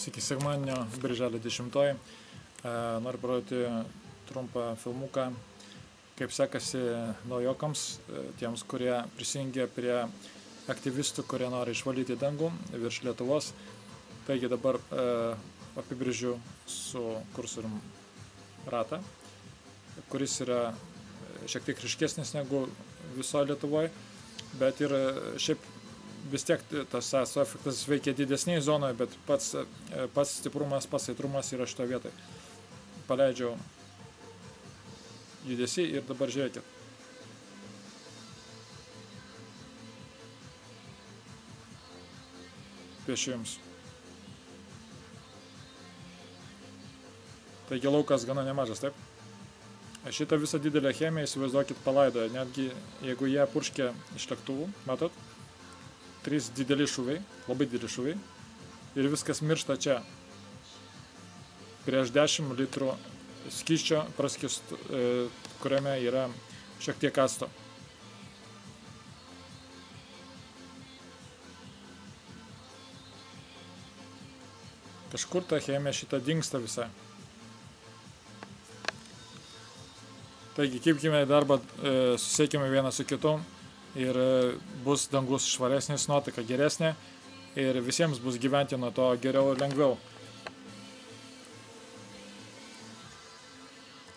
Sveiki, sekmadienio, birželio 10. Noriu parodyti trumpą filmuką, kaip sekasi naujokams, tiems, kurie prisijungė prie aktyvistų, kurie nori išvalyti dangų virš Lietuvos. Taigi dabar apibrėžiu su kursorium ratą, kuris yra šiek tiek ryškesnis negu visoje Lietuvoje, bet ir šiaip vis tiek tas ASO efektas veikia didesnėje zonoje, bet pats stiprumas, pats aitrumas yra šitoje vietoje. Paleidžiau judesį ir dabar žiūrėkit. Piešiu jums. Taigi laukas gana nemažas, taip? Šitą visą didelę chemiją, įsivaizduokit, palaidoja, netgi jeigu jie purškia iš lėktuvų, matot? 3 dideli šūviai, labai dideli šūviai, ir viskas miršta čia. Prieš 10 litrų skysčio praskist, kuriame yra šiek tiek acto. Kažkur ta chemija šita dingsta visai. Taigi, kibkime į darbą, susiekime vieną su kitu ir bus dangus švaresnis, nuotaika geresnė ir visiems bus gyventi nuo to geriau ir lengviau.